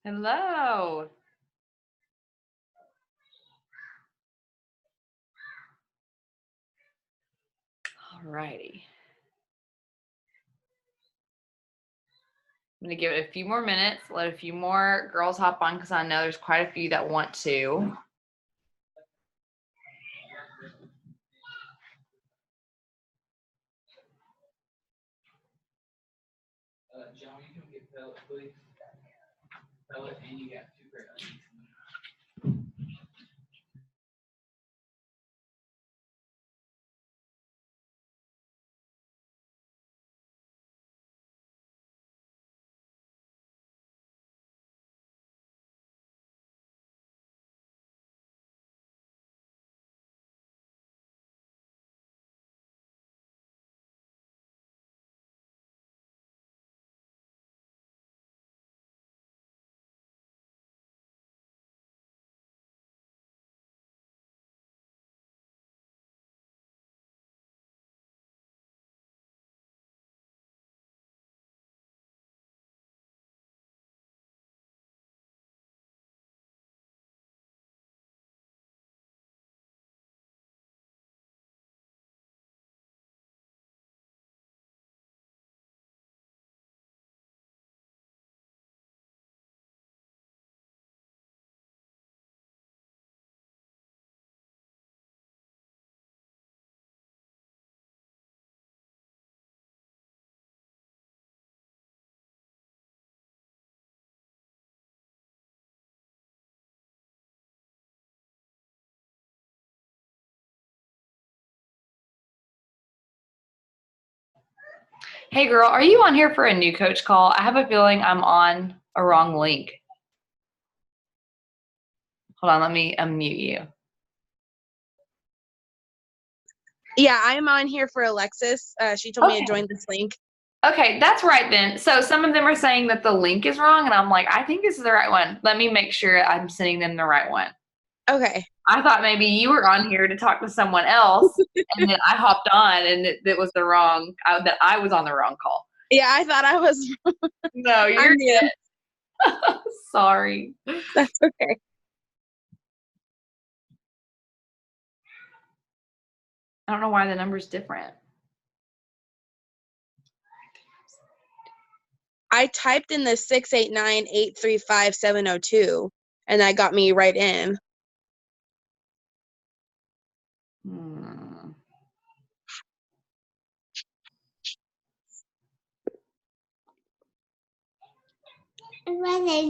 Hello. All righty. I'm going to give it a few more minutes, let a few more girls hop on because I know there's quite a few that want to. John, you can get pellet, please. Pellet, and you got 2 great onions. Hey girl, are you on here for a new coach call? I have a feeling I'm on a wrong link. Hold on, let me unmute you. Yeah, I'm on here for Alexis. She told me to join this link. Okay, that's right then. So some of them are saying that the link is wrong, and I'm like, I think this is the right one. Let me make sure I'm sending them the right one. Okay. I thought maybe you were on here to talk to someone else, and then I hopped on, and it was the wrong, that I was on the wrong call. Yeah, I thought I was. No, you're good. Sorry. That's okay. I don't know why the number's different. I typed in the 689-835-702, and that got me right in. Right.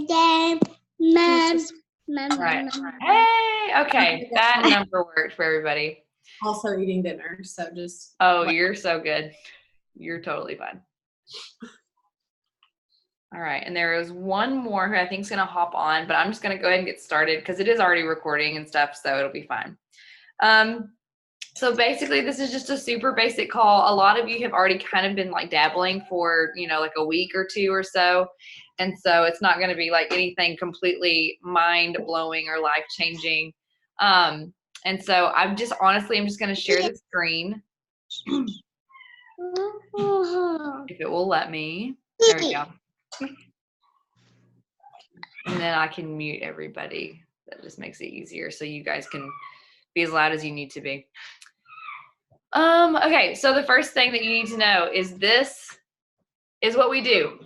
Hey, okay, that number worked for everybody. Also eating dinner, so just. Oh, you're so good. You're totally fine. All right, and there is one more who I think is going to hop on, but I'm just going to go ahead and get started because it is already recording and stuff, so it'll be fine. So basically, this is just a super basic call. A lot of you have already kind of been like dabbling for, like a week or 2 or so. And so it's not going to be like anything completely mind blowing or life changing. And so I'm just going to share the screen. If it will let me. There we go. And then I can mute everybody. That just makes it easier so you guys can be as loud as you need to be. Okay, so the first thing that you need to know is this is what we do.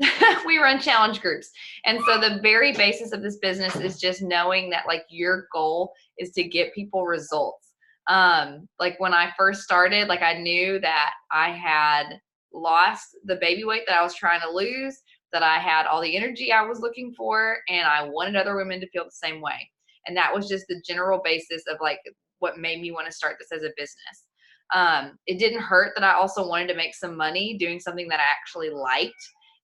We run challenge groups. And so the very basis of this business is just knowing that like your goal is to get people results. Like when I first started, like I knew that I had lost the baby weight that I was trying to lose, that I had all the energy I was looking for, and I wanted other women to feel the same way. And that was just the general basis of like what made me want to start this as a business. It didn't hurt that I also wanted to make some money doing something that I actually liked.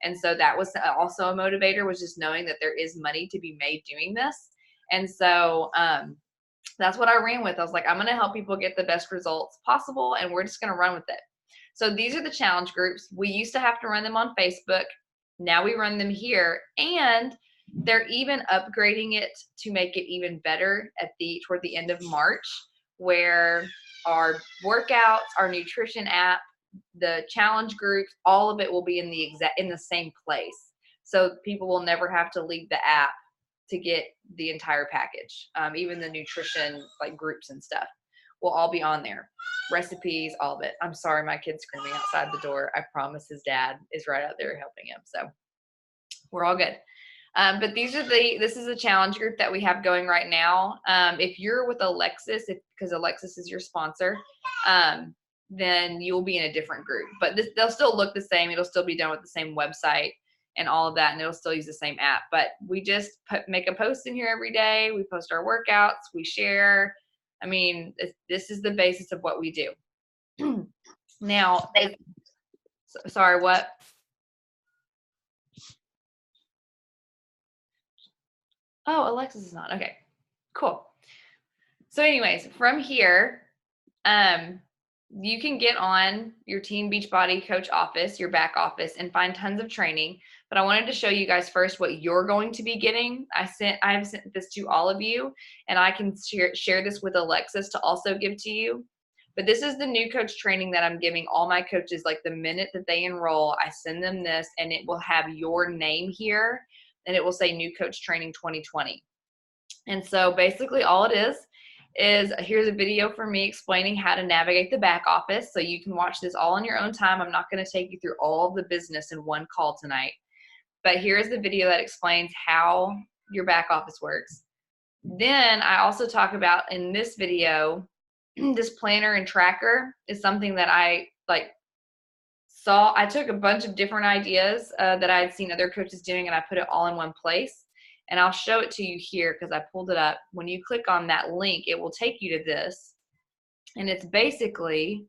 And so that was also a motivator, was just knowing that there is money to be made doing this. And so that's what I ran with. I was like, I'm going to help people get the best results possible, and we're just going to run with it. So these are the challenge groups. We used to have to run them on Facebook. Now we run them here, and they're even upgrading it to make it even better toward the end of March, where our workouts, our nutrition app, the challenge groups, all of it will be in the same place. So people will never have to leave the app to get the entire package. Even the nutrition like groups and stuff will all be on there. Recipes, all of it. I'm sorry, my kid's screaming outside the door. I promise his dad is right out there helping him. So we're all good. But this is a challenge group that we have going right now. If you're with Alexis, because Alexis is your sponsor, then you'll be in a different group. But they'll still look the same. It'll still be done with the same website and all of that, and it'll still use the same app. But we just make a post in here every day. We post our workouts. We share. I mean, this is the basis of what we do. Now, sorry, what? Oh, Alexis is not. Okay, cool. So anyways, from here, you can get on your Team Beachbody Coach office, your back office, and find tons of training. But I wanted to show you guys first what you're going to be getting. I have sent this to all of you, and I can share this with Alexis to also give to you. But this is the new coach training that I'm giving all my coaches. Like the minute that they enroll, I send them this, and it will have your name here, and it will say New Coach Training 2020. And so basically all it is here's a video for me explaining how to navigate the back office. So you can watch this all on your own time. I'm not going to take you through all of the business in one call tonight. But here's the video that explains how your back office works. Then I also talk about in this video, this planner and tracker is something that I saw. I took a bunch of different ideas that I had seen other coaches doing, and I put it all in one place. And I'll show it to you here because I pulled it up. When you click on that link, it will take you to this. And it's basically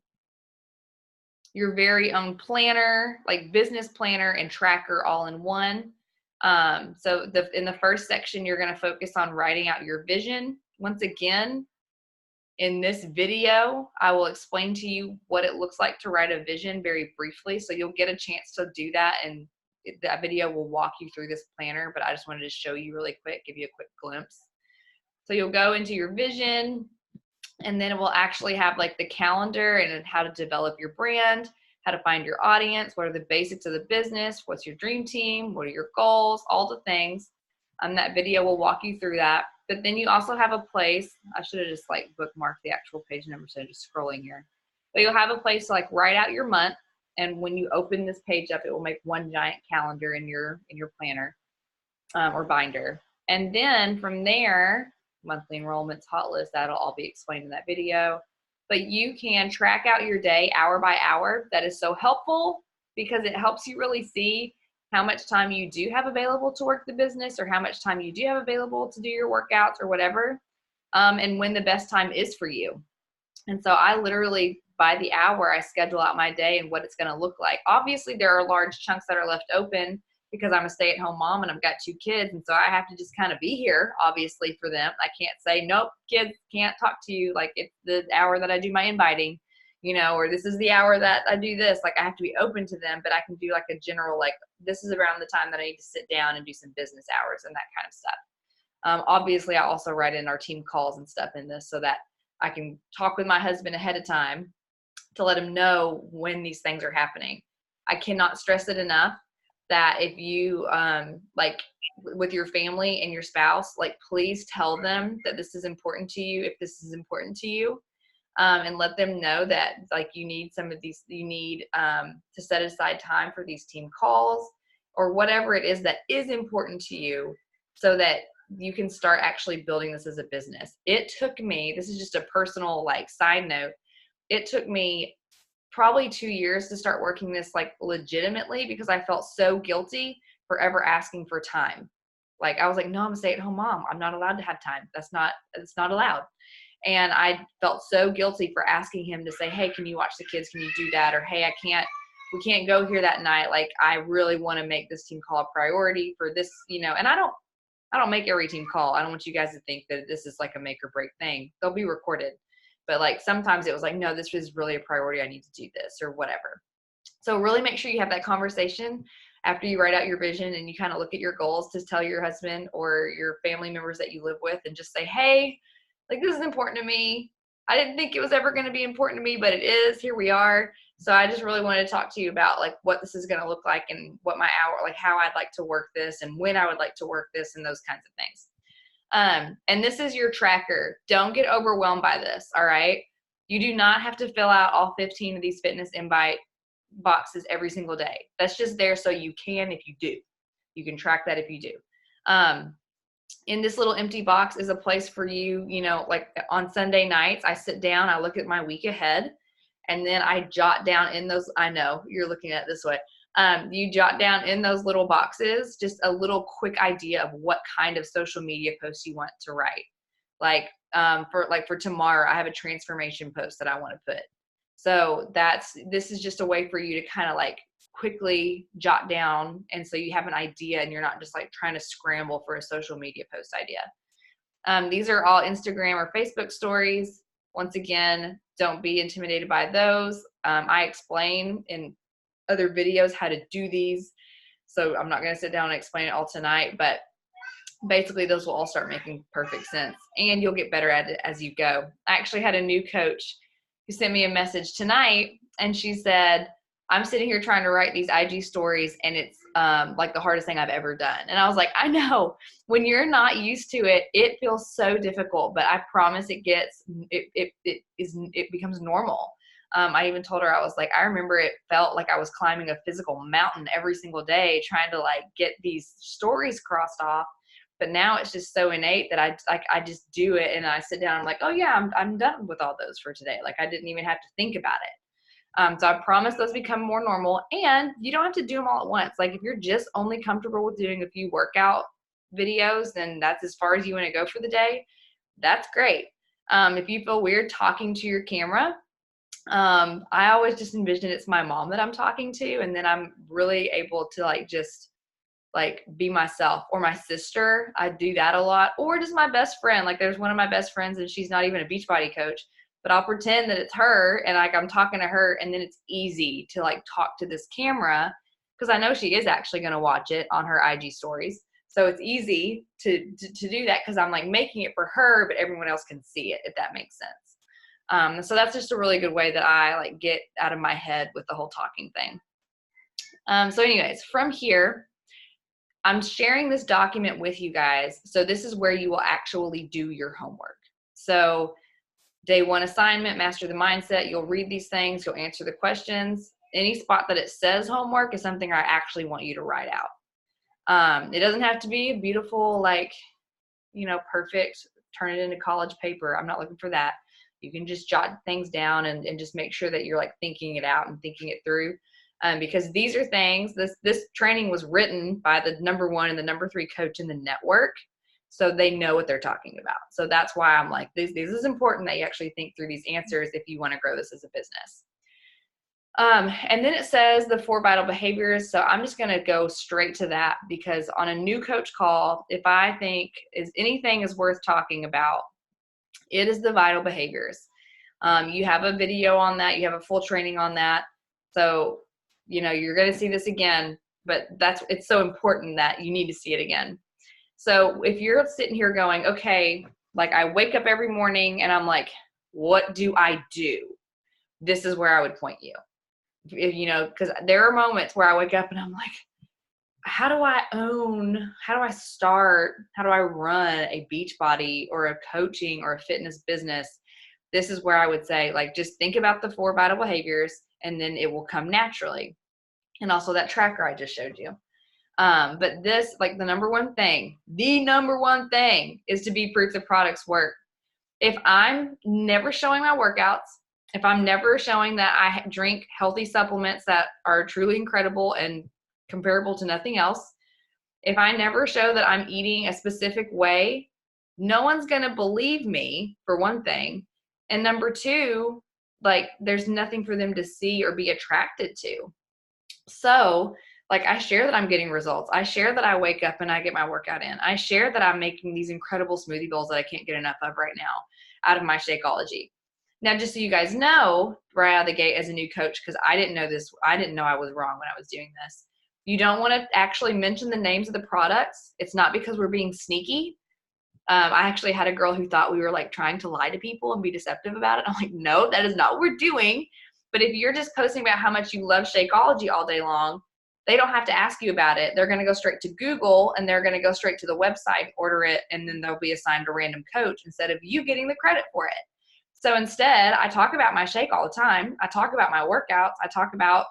your very own planner, like business planner and tracker all in one. So in the first section, you're going to focus on writing out your vision. Once again, in this video, I will explain to you what it looks like to write a vision very briefly. So you'll get a chance to do that, and that video will walk you through this planner, but I just wanted to show you really quick, give you a quick glimpse. So you'll go into your vision, and then it will actually have like the calendar and how to develop your brand, how to find your audience, what are the basics of the business, what's your dream team, what are your goals, all the things. That video will walk you through that. But then you also have a place, I should have just like bookmarked the actual page number instead of just scrolling here. But you'll have a place to like write out your month. And when you open this page up, it will make one giant calendar in your planner or binder. And then from there, monthly enrollments, hot list, that'll all be explained in that video. But you can track out your day hour by hour. That is so helpful because it helps you really see how much time you do have available to work the business, or how much time you do have available to do your workouts or whatever, and when the best time is for you. And so I literally, by the hour, I schedule out my day and what it's going to look like. Obviously, there are large chunks that are left open because I'm a stay-at-home mom and I've got 2 kids. And so I have to just kind of be here, obviously, for them. I can't say, nope, kids, can't talk to you. Like, it's the hour that I do my inviting, or this is the hour that I do this. Like, I have to be open to them, but I can do like a general, like, this is around the time that I need to sit down and do some business hours and that kind of stuff. Obviously, I also write in our team calls and stuff in this so that I can talk with my husband ahead of time to let him know when these things are happening. I cannot stress it enough that if you, like with your family and your spouse, like please tell them that this is important to you, if this is important to you, and let them know that like you need to set aside time for these team calls or whatever it is that is important to you so that you can start actually building this as a business. It took me, this is just a personal like side note, it took me probably 2 years to start working this like legitimately because I felt so guilty for ever asking for time. Like I was like, no, I'm a stay-at-home mom. I'm not allowed to have time. It's not allowed. And I felt so guilty for asking him to say, hey, can you watch the kids? Can you do that? Or, hey, we can't go here that night. Like, I really want to make this team call a priority for this, and I don't make every team call. I don't want you guys to think that this is like a make or break thing. They'll be recorded. But like sometimes it was like, no, this is really a priority. I need to do this or whatever. So really make sure you have that conversation after you write out your vision and you kind of look at your goals to tell your husband or your family members that you live with and just say, hey, like this is important to me. I didn't think it was ever going to be important to me, but it is. Here we are. So I just really wanted to talk to you about like what this is going to look like and what my hour, like how I'd like to work this and when I would like to work this and those kinds of things. And this is your tracker. Don't get overwhelmed by this. All right. You do not have to fill out all 15 of these fitness invite boxes every single day. That's just there so you can if you do. You can track that if you do. In this little empty box is a place for you, you know, like on Sunday nights, I sit down, I look at my week ahead, and then I jot down in those, I know you're looking at it this way. You jot down in those little boxes just a little quick idea of what kind of social media posts you want to write. Like for tomorrow, I have a transformation post that I want to put. So this is just a way for you to kind of like quickly jot down, and so you have an idea and you're not just like trying to scramble for a social media post idea. These are all Instagram or Facebook stories. Once again, don't be intimidated by those. I explain in other videos how to do these, so I'm not going to sit down and explain it all tonight, but basically those will all start making perfect sense and you'll get better at it as you go. I actually had a new coach who sent me a message tonight, and she said, I'm sitting here trying to write these IG stories and it's like the hardest thing I've ever done. And I was like, I know, when you're not used to it, it feels so difficult, but I promise it becomes normal. I even told her, I was like, I remember it felt like I was climbing a physical mountain every single day trying to like get these stories crossed off. But now it's just so innate that I just do it, and I sit down. I'm like, oh yeah, I'm done with all those for today. Like I didn't even have to think about it. So I promise those become more normal, and you don't have to do them all at once. Like if you're just only comfortable with doing a few workout videos, then that's as far as you want to go for the day. That's great. If you feel weird talking to your camera, I always just envision it's my mom that I'm talking to, and then I'm really able to like just like be myself, or my sister. I do that a lot, or just my best friend. Like there's one of my best friends and she's not even a Beachbody coach, but I'll pretend that it's her and like I'm talking to her, and then it's easy to like talk to this camera because I know she is actually going to watch it on her IG stories. So it's easy to do that because I'm like making it for her, but everyone else can see it, if that makes sense. So that's just a really good way that I like get out of my head with the whole talking thing. So anyways, from here, I'm sharing this document with you guys. So this is where you will actually do your homework. So day one assignment, master the mindset. You'll read these things. You'll answer the questions. Any spot that it says homework is something I actually want you to write out. It doesn't have to be a beautiful, like, you know, perfect, turn it into college paper. I'm not looking for that. You can just jot things down and just make sure that you're like thinking it out and thinking it through. Because these are things, this training was written by the number 1 and the number 3 coach in the network. So they know what they're talking about. So that's why I'm like, this is important that you actually think through these answers if you want to grow this as a business. And then it says the 4 vital behaviors. So I'm just going to go straight to that, because on a new coach call, if I think anything is worth talking about, it is the vital behaviors. You have a video on that. You have a full training on that. So, you know, you're going to see this again, but it's so important that you need to see it again. So if you're sitting here going, okay, like I wake up every morning and I'm like, what do I do? This is where I would point you. You know, because there are moments where I wake up and I'm like, how do I start? How do I run a Beachbody or a coaching or a fitness business? This is where I would say, like, just think about the 4 vital behaviors and then it will come naturally. And also that tracker I just showed you. But this, like the number one thing is to be proof the products work. If I'm never showing my workouts, if I'm never showing that I drink healthy supplements that are truly incredible and comparable to nothing else, if I never show that I'm eating a specific way, no one's going to believe me, for one thing. And number 2, like there's nothing for them to see or be attracted to. So like I share that I'm getting results. I share that I wake up and I get my workout in. I share that I'm making these incredible smoothie bowls that I can't get enough of right now out of my Shakeology. Now, just so you guys know, right out of the gate as a new coach, because I didn't know this, I didn't know I was wrong when I was doing this. You don't want to actually mention the names of the products. It's not because we're being sneaky. I actually had a girl who thought we were like trying to lie to people and be deceptive about it. I'm like, no, that is not what we're doing. But if you're just posting about how much you love Shakeology all day long, they don't have to ask you about it. They're going to go straight to Google and they're going to go straight to the website, order it, and then they'll be assigned a random coach instead of you getting the credit for it. So instead, I talk about my shake all the time. I talk about my workouts. I talk about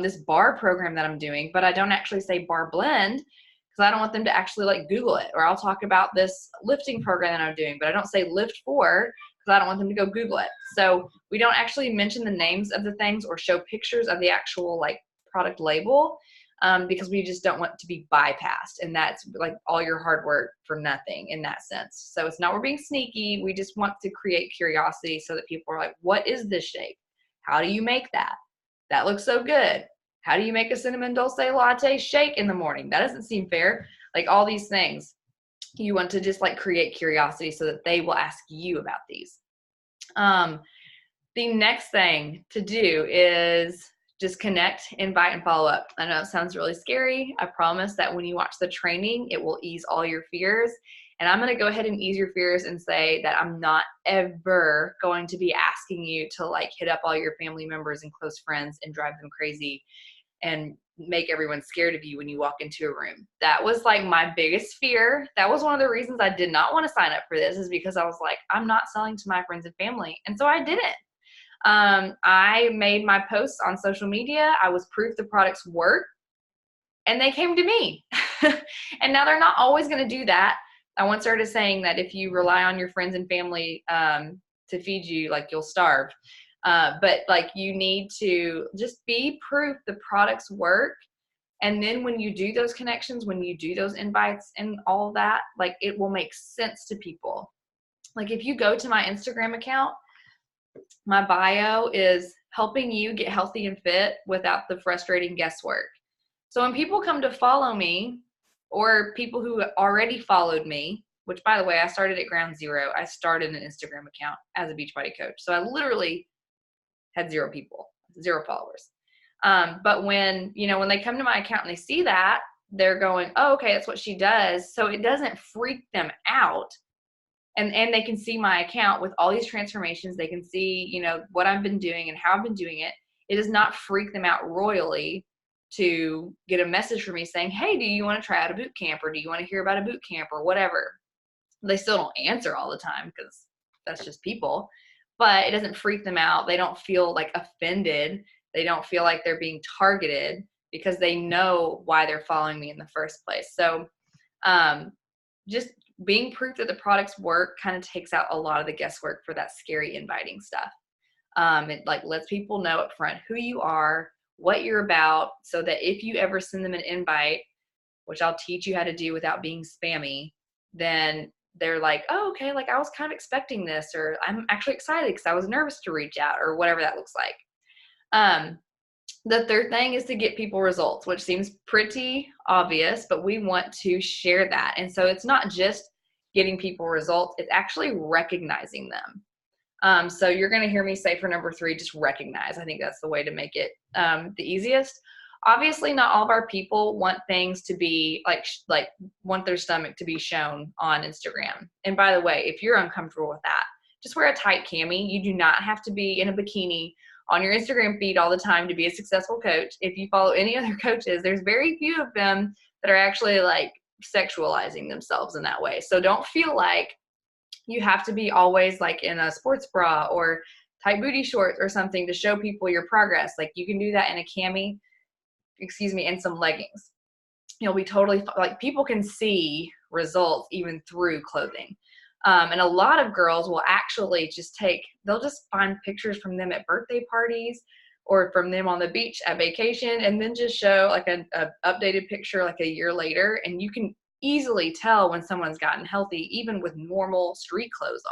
this bar program that I'm doing, but I don't actually say bar blend because I don't want them to actually like Google it. Or I'll talk about this lifting program that I'm doing, but I don't say lift for because I don't want them to go Google it. So we don't actually mention the names of the things or show pictures of the actual like product label because we just don't want to be bypassed. And that's like all your hard work for nothing in that sense. So it's not we're being sneaky. We just want to create curiosity so that people are like, what is this shake? How do you make that? That looks so good. How do you make a cinnamon dulce latte shake in the morning? That doesn't seem fair. Like all these things, you want to just like create curiosity so that they will ask you about these. The next thing to do is just connect, invite, and follow up. I know it sounds really scary. I promise that when you watch the training, it will ease all your fears. And I'm going to go ahead and ease your fears and say that I'm not ever going to be asking you to like hit up all your family members and close friends and drive them crazy and make everyone scared of you when you walk into a room. That was like my biggest fear. That was one of the reasons I did not want to sign up for this, is because I was like, I'm not selling to my friends and family. And so I didn't. I made my posts on social media. I was proof the products work, and they came to me. And now they're not always going to do that. I once started saying that if you rely on your friends and family to feed you, like you'll starve. But like you need to just be proof the products work. And then when you do those connections, when you do those invites and all that, like it will make sense to people. Like if you go to my Instagram account, my bio is helping you get healthy and fit without the frustrating guesswork. So when people come to follow me, or people who already followed me, which by the way, I started at ground zero. I started an Instagram account as a Beachbody coach. So I literally had 0 people, 0 followers. But when they come to my account and they see that, they're going, oh, okay, that's what she does. So it doesn't freak them out. And they can see my account with all these transformations. They can see, what I've been doing and how I've been doing it. It does not freak them out royally to get a message from me saying, hey, do you want to try out a boot camp, or do you want to hear about a boot camp, or whatever. They still don't answer all the time because that's just people, but it doesn't freak them out. They don't feel like offended. They don't feel like they're being targeted because they know why they're following me in the first place. So just being proof that the products work kind of takes out a lot of the guesswork for that scary inviting stuff. It like lets people know up front who you are, what you're about, so that if you ever send them an invite, which I'll teach you how to do without being spammy, then they're like, oh, okay, like I was kind of expecting this, or I'm actually excited because I was nervous to reach out, or whatever that looks like. The third thing is to get people results, which seems pretty obvious, but we want to share that. And so it's not just getting people results, it's actually recognizing them. So you're going to hear me say for number 3, just recognize. I think that's the way to make it the easiest. Obviously, not all of our people want things to be like want their stomach to be shown on Instagram. And by the way, if you're uncomfortable with that, just wear a tight cami. You do not have to be in a bikini on your Instagram feed all the time to be a successful coach. If you follow any other coaches, there's very few of them that are actually like sexualizing themselves in that way. So don't feel like you have to be always like in a sports bra or tight booty shorts or something to show people your progress. Like you can do that in a cami, and some leggings. You'll be totally like, people can see results even through clothing. And a lot of girls will actually they'll just find pictures from them at birthday parties or from them on the beach at vacation, and then just show like a updated picture like a year later. And you can easily tell when someone's gotten healthy, even with normal street clothes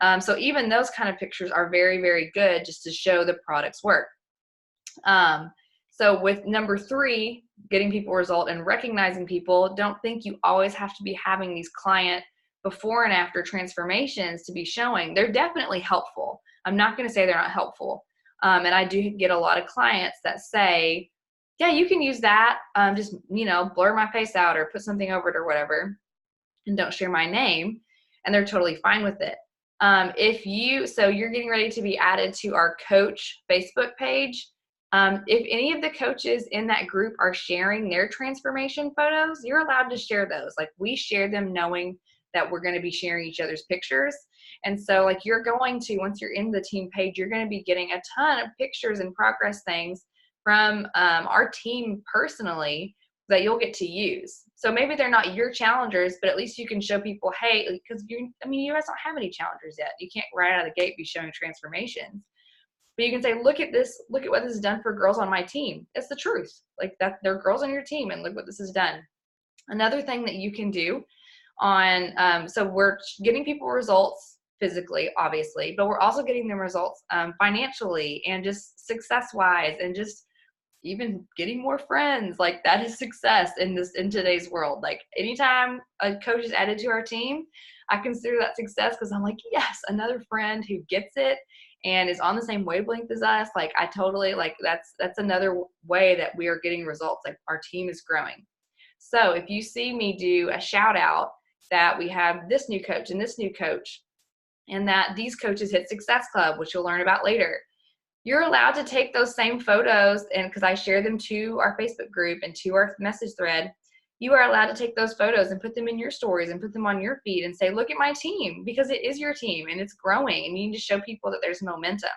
on. So even those kind of pictures are very, very good just to show the products work. So with number 3, getting people result and recognizing people, don't think you always have to be having these client before and after transformations to be showing. They're definitely helpful. I'm not going to say they're not helpful. And I do get a lot of clients that say, yeah, you can use that. Just, blur my face out or put something over it or whatever. and don't share my name, and they're totally fine with it. So you're getting ready to be added to our coach Facebook page. If any of the coaches in that group are sharing their transformation photos, you're allowed to share those. Like, we share them knowing that we're going to be sharing each other's pictures. And so like, you're going to, once you're in the team page, you're going to be getting a ton of pictures and progress things from our team personally that you'll get to use. So maybe they're not your challengers, but at least you can show people, hey, because you guys don't have any challengers yet. You can't right out of the gate be showing transformations. But you can say, look at this, look at what this has done for girls on my team. It's the truth. Like, that, they're girls on your team, and look what this has done. Another thing that you can do on, so we're getting people results physically, obviously, but we're also getting them results financially and just success-wise, and just even getting more friends. Like, that is success in today's world. Like, anytime a coach is added to our team, I consider that success, because I'm like, yes, another friend who gets it and is on the same wavelength as us. Like, I totally, like, that's another way that we are getting results. Like, our team is growing. So if you see me do a shout out that we have this new coach and this new coach, and that these coaches hit Success Club, which you'll learn about later, you're allowed to take those same photos, and because I share them to our Facebook group and to our message thread, you are allowed to take those photos and put them in your stories and put them on your feed and say, look at my team, because it is your team and it's growing, and you need to show people that there's momentum.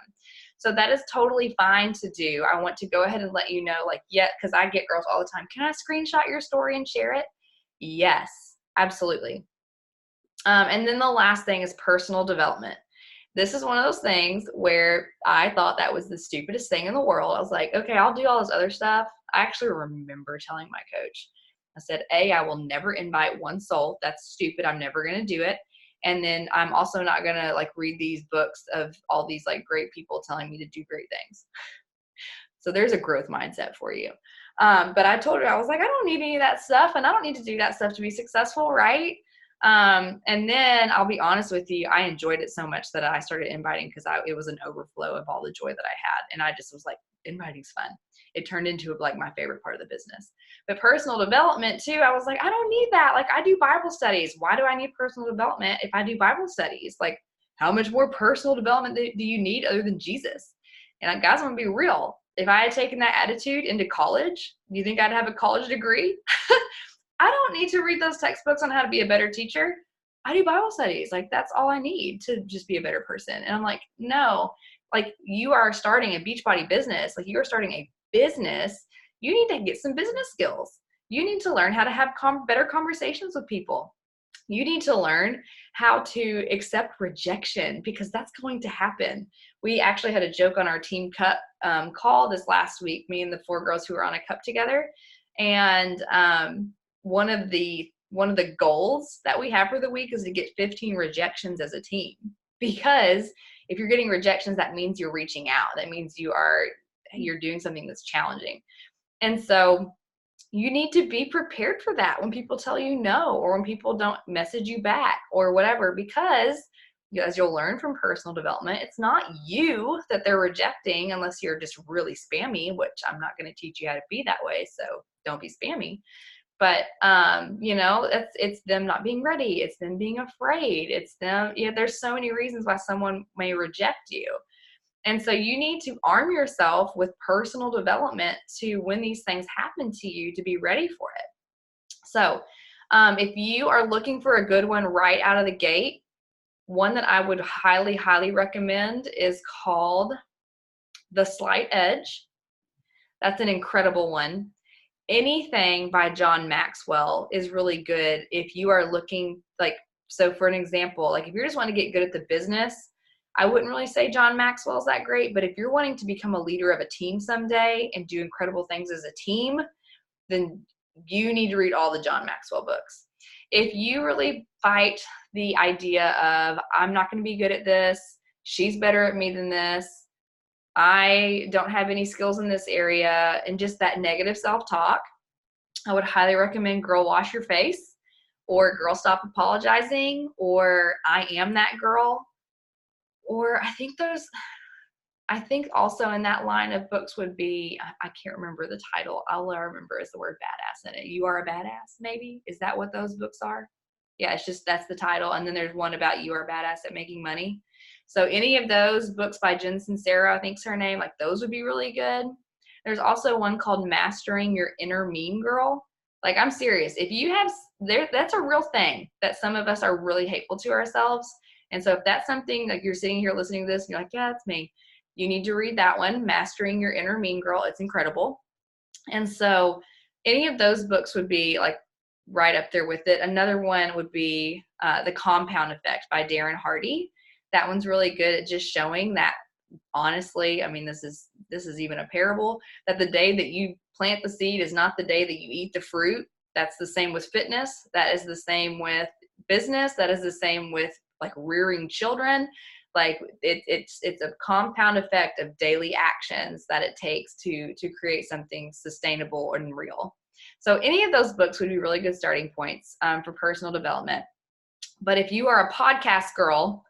So that is totally fine to do. I want to go ahead and let you know, like, yeah, because I get girls all the time, can I screenshot your story and share it? Yes, absolutely. And then the last thing is personal development. This is one of those things where I thought that was the stupidest thing in the world. I was like, okay, I'll do all this other stuff. I actually remember telling my coach, I said, I will never invite one soul. That's stupid. I'm never going to do it. And then I'm also not going to like read these books of all these like great people telling me to do great things. So there's a growth mindset for you. But I told her, I was like, I don't need any of that stuff, and I don't need to do that stuff to be successful, right? And then I'll be honest with you, I enjoyed it so much that I started inviting, because it was an overflow of all the joy that I had. And I just was like, inviting's fun. It turned into like my favorite part of the business. But personal development too, I was like, I don't need that. Like, I do Bible studies. Why do I need personal development if I do Bible studies? Like, how much more personal development do you need other than Jesus? And guys, I'm gonna be real. If I had taken that attitude into college, do you think I'd have a college degree? I don't need to read those textbooks on how to be a better teacher. I do Bible studies. Like, that's all I need to just be a better person. And I'm like, no, like, you are starting a Beachbody business. Like, you are starting a business. You need to get some business skills. You need to learn how to have better conversations with people. You need to learn how to accept rejection, because that's going to happen. We actually had a joke on our team cup call this last week, me and the 4 girls who were on a cup together. And one of the goals that we have for the week is to get 15 rejections as a team, because if you're getting rejections, that means you're reaching out. That means you're doing something that's challenging. And so you need to be prepared for that when people tell you no, or when people don't message you back or whatever, because as you'll learn from personal development, it's not you that they're rejecting, unless you're just really spammy, which I'm not going to teach you how to be that way. So don't be spammy. But, it's them not being ready. It's them being afraid. It's them. There's so many reasons why someone may reject you. And so you need to arm yourself with personal development to, when these things happen to you, to be ready for it. So if you are looking for a good one right out of the gate, one that I would highly, highly recommend is called The Slight Edge. That's an incredible one. Anything by John Maxwell is really good if you are looking, like, so for an example, like if you're just wanting to get good at the business, I wouldn't really say John Maxwell is that great. But if you're wanting to become a leader of a team someday and do incredible things as a team, then you need to read all the John Maxwell books. If you really fight the idea of, I'm not going to be good at this, she's better at me than this, I don't have any skills in this area, and just that negative self-talk, I would highly recommend Girl Wash Your Face, or Girl Stop Apologizing, or I Am That Girl. Or I think also in that line of books would be, I can't remember the title. All I remember is the word badass in it. You Are a Badass, maybe? Is that what those books are? Yeah, it's just, that's the title. And then there's one about You Are Badass at Making Money. So any of those books by Jen Sincero, I think's her name, like those would be really good. There's also one called Mastering Your Inner Mean Girl. Like, I'm serious. If you have, that's a real thing that some of us are really hateful to ourselves. And so if that's something, like you're sitting here listening to this and you're like, yeah, that's me, you need to read that one, Mastering Your Inner Mean Girl. It's incredible. And so any of those books would be like right up there with it. Another one would be The Compound Effect by Darren Hardy. That one's really good at just showing that, honestly, I mean, this is even a parable, that the day that you plant the seed is not the day that you eat the fruit. That's the same with fitness. That is the same with business. That is the same with like rearing children. Like it's a compound effect of daily actions that it takes to create something sustainable and real. So any of those books would be really good starting points for personal development. But if you are a podcast girl,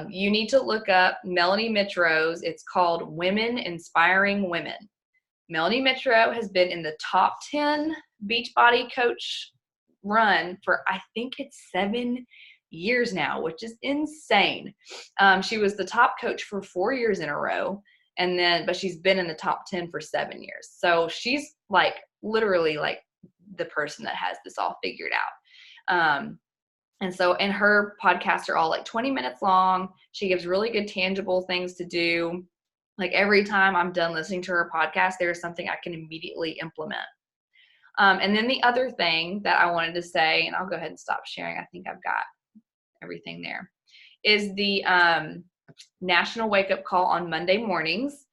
you need to look up Melanie Mitro's. It's called Women Inspiring Women. Melanie Mitro has been in the top 10 Beachbody coach run for, I think it's 7 years now, which is insane. She was the top coach for 4 years in a row. But she's been in the top 10 for 7 years. So she's like literally like the person that has this all figured out. And her podcasts are all like 20 minutes long. She gives really good tangible things to do. Like every time I'm done listening to her podcast, there's something I can immediately implement. And then the other thing that I wanted to say, and I'll go ahead and stop sharing, I think I've got everything there, is the National Wake Up Call on Monday mornings.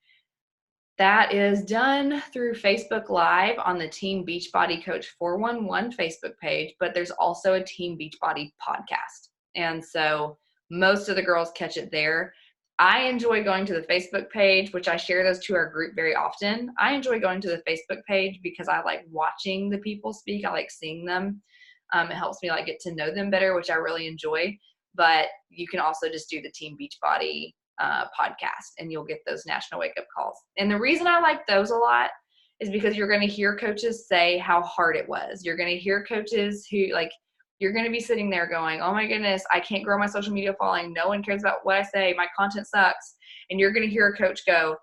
That is done through Facebook Live on the Team Beachbody Coach 411 Facebook page, but there's also a Team Beachbody podcast. And so most of the girls catch it there. I enjoy going to the Facebook page, which I share those to our group very often. I enjoy going to the Facebook page because I like watching the people speak. I like seeing them. It helps me like get to know them better, which I really enjoy. But you can also just do the Team Beachbody podcast and you'll get those national wake up calls. And the reason I like those a lot is because you're going to hear coaches say how hard it was. You're going to hear coaches who like, you're going to be sitting there going, oh my goodness, I can't grow my social media following. No one cares about what I say. My content sucks. And you're going to hear a coach go,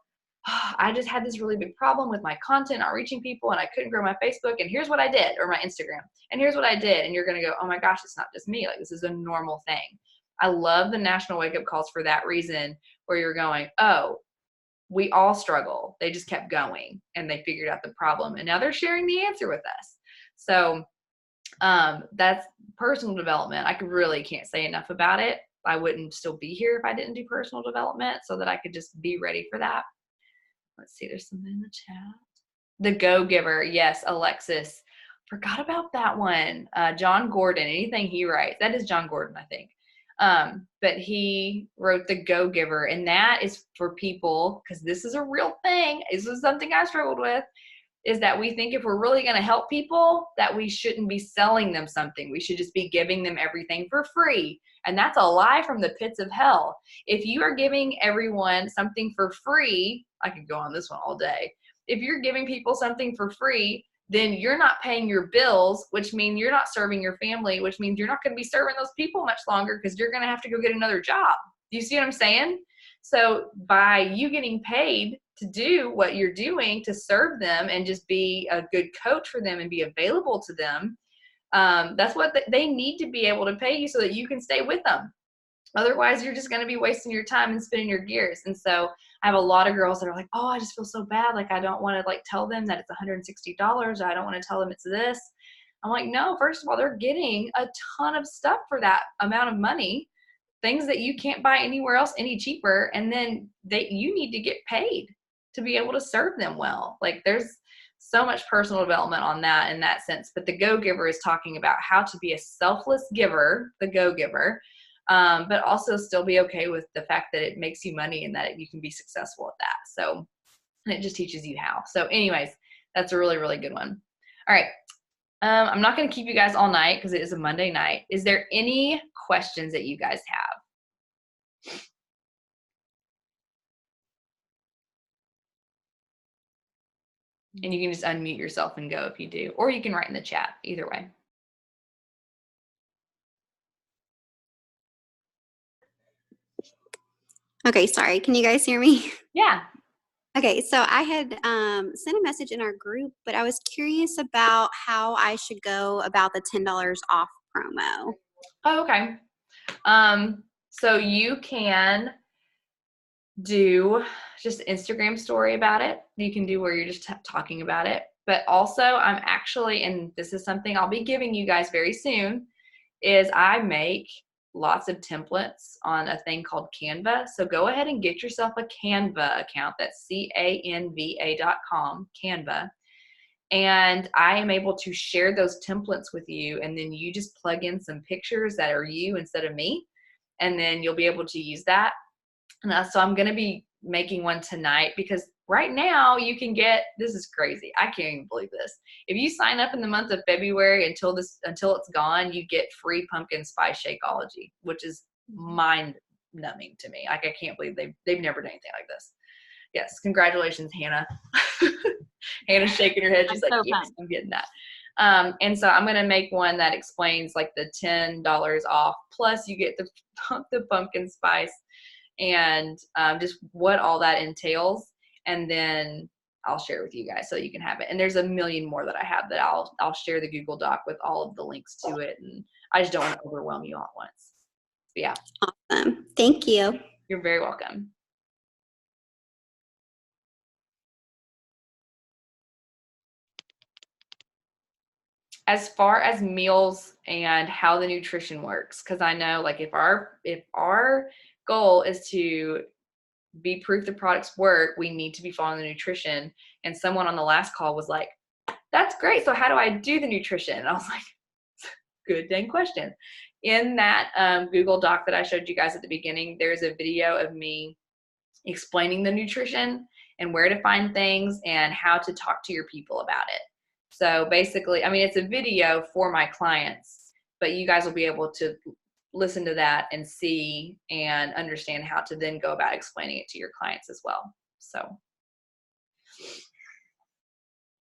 oh, I just had this really big problem with my content not reaching people and I couldn't grow my Facebook and here's what I did, or my Instagram, and here's what I did. And you're going to go, oh my gosh, it's not just me. Like this is a normal thing. I love the national wake up calls for that reason, where you're going, oh, we all struggle. They just kept going and they figured out the problem and now they're sharing the answer with us. So that's personal development. I really can't say enough about it. I wouldn't still be here if I didn't do personal development, so that I could just be ready for that. Let's see, there's something in the chat. The Go-Giver. Yes, Alexis. Forgot about that one. John Gordon, anything he writes. That is John Gordon, I think. But he wrote The Go-Giver, and that is for people, because this is a real thing. This is something I struggled with, is that we think if we're really going to help people, that we shouldn't be selling them something. We should just be giving them everything for free. And that's a lie from the pits of hell. If you are giving everyone something for free, I could go on this one all day. If you're giving people something for free, then you're not paying your bills, which means you're not serving your family, which means you're not going to be serving those people much longer because you're going to have to go get another job. Do you see what I'm saying? So by you getting paid to do what you're doing, to serve them and just be a good coach for them and be available to them, that's what they need to be able to pay you so that you can stay with them. Otherwise, you're just going to be wasting your time and spinning your gears. And so I have a lot of girls that are like, oh, I just feel so bad. Like, I don't want to like tell them that it's $160. I don't want to tell them it's this. I'm like, no, first of all, they're getting a ton of stuff for that amount of money, things that you can't buy anywhere else any cheaper. And then you need to get paid to be able to serve them well. Like there's so much personal development on that in that sense. But the Go-Giver is talking about how to be a selfless giver, the Go-Giver, but also still be okay with the fact that it makes you money and that you can be successful at that. So, and it just teaches you how. So anyways, that's a really, really good one. All right. I'm not going to keep you guys all night because it is a Monday night. Is there any questions that you guys have? And you can just unmute yourself and go if you do, or you can write in the chat, either way. Okay, sorry. Can you guys hear me? Yeah. Okay, so I had sent a message in our group, but I was curious about how I should go about the $10 off promo. Oh, okay. So you can do just Instagram story about it. You can do where you're just talking about it. But also I'm actually, and this is something I'll be giving you guys very soon, is I make lots of templates on a thing called Canva. So go ahead and get yourself a Canva account. That's canva.com, Canva. And I am able to share those templates with you. And then you just plug in some pictures that are you instead of me. And then you'll be able to use that. And so I'm going to be making one tonight because right now you can get, this is crazy. I can't even believe this. If you sign up in the month of February until it's gone, you get free pumpkin spice Shakeology, which is mind numbing to me. Like, I can't believe they've never done anything like this. Yes. Congratulations, Hannah. Hannah's shaking her head. She's like, yes, I'm getting that. And so I'm going to make one that explains like the $10 off, plus you get the pumpkin spice and just what all that entails. And then I'll share with you guys so you can have it. And there's a million more that I have that I'll share the Google Doc with all of the links to it. And I just don't want to overwhelm you all at once. But yeah. Awesome. Thank you. You're very welcome. As far as meals and how the nutrition works, because I know like if our goal is to be proof the products work, we need to be following the nutrition. And someone on the last call was like, that's great. So how do I do the nutrition? And I was like, good dang question. In that Google Doc that I showed you guys at the beginning, there's a video of me explaining the nutrition and where to find things and how to talk to your people about it. So basically, I mean, it's a video for my clients, but you guys will be able to listen to that and see and understand how to then go about explaining it to your clients as well. So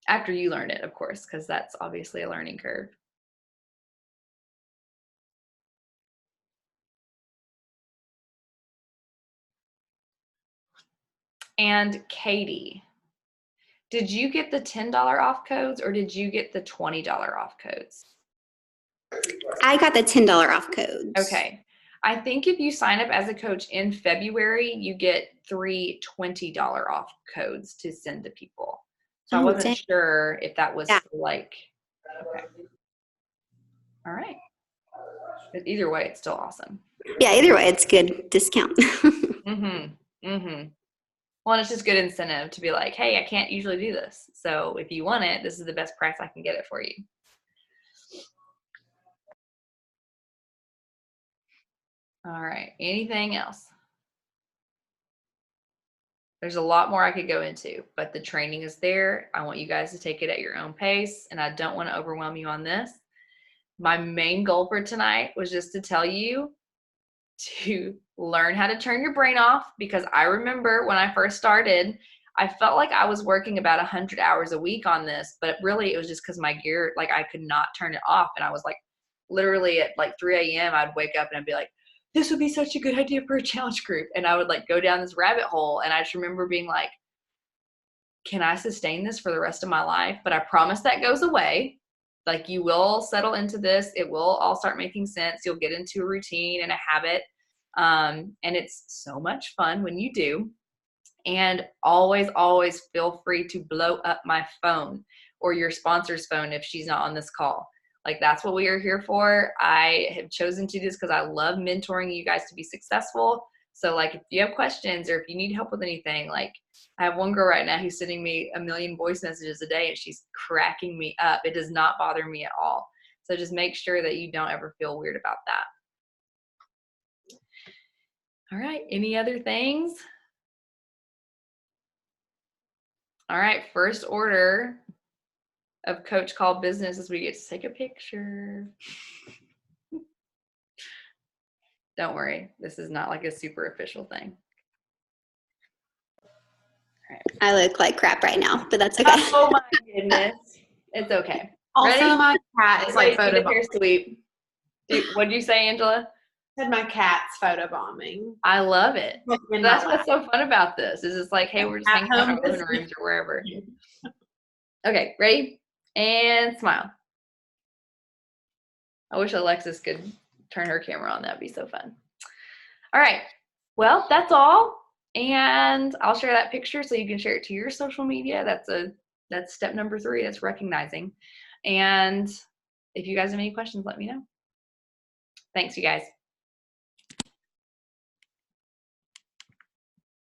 after you learn it, of course, because that's obviously a learning curve. And Katie, did you get the $10 off codes or did you get the $20 off codes? I got the $10 off codes. Okay. I think if you sign up as a coach in February, you get 3 $20 off codes to send to people. So I wasn't sure if that was like, okay. All right. But either way, it's still awesome. Yeah, either way, it's good discount. Well, and it's just good incentive to be like, hey, I can't usually do this. So if you want it, this is the best price I can get it for you. All right. Anything else? There's a lot more I could go into, but the training is there. I want you guys to take it at your own pace, and I don't want to overwhelm you on this. My main goal for tonight was just to tell you to learn how to turn your brain off, because I remember when I first started, I felt like I was working about 100 hours a week on this, but really it was just because my gear, like I could not turn it off. And I was like, literally at like 3 a.m. I'd wake up and I'd be like, this would be such a good idea for a challenge group. And I would like go down this rabbit hole. And I just remember being like, can I sustain this for the rest of my life? But I promise that goes away. Like, you will settle into this. It will all start making sense. You'll get into a routine and a habit. And it's so much fun when you do. And always, always feel free to blow up my phone or your sponsor's phone if she's not on this call. Like, that's what we are here for. I have chosen to do this because I love mentoring you guys to be successful. So like, if you have questions or if you need help with anything, like I have one girl right now who's sending me 1 million voice messages a day and she's cracking me up. It does not bother me at all. So just make sure that you don't ever feel weird about that. All right. Any other things? All right. First order of Coach Call business is we get to take a picture. Don't worry. This is not like a super official thing. All right. I look like crap right now, but that's okay. Oh my goodness. It's okay. Also, Ready? my cat is like Everybody do the photo. hair sweep. What did you say, Angela? Said my cat's photobombing. I love it. Like in That's my what's so fun about this. Is it's like, hey, we're just At hanging out in home our living business. rooms or wherever. lap. Okay, ready? And smile. I wish Alexis could turn her camera on. That'd be so fun. All right. Well, that's all. And I'll share that picture so you can share it to your social media. That's step number 3. That's recognizing. And if you guys have any questions, let me know. Thanks, you guys.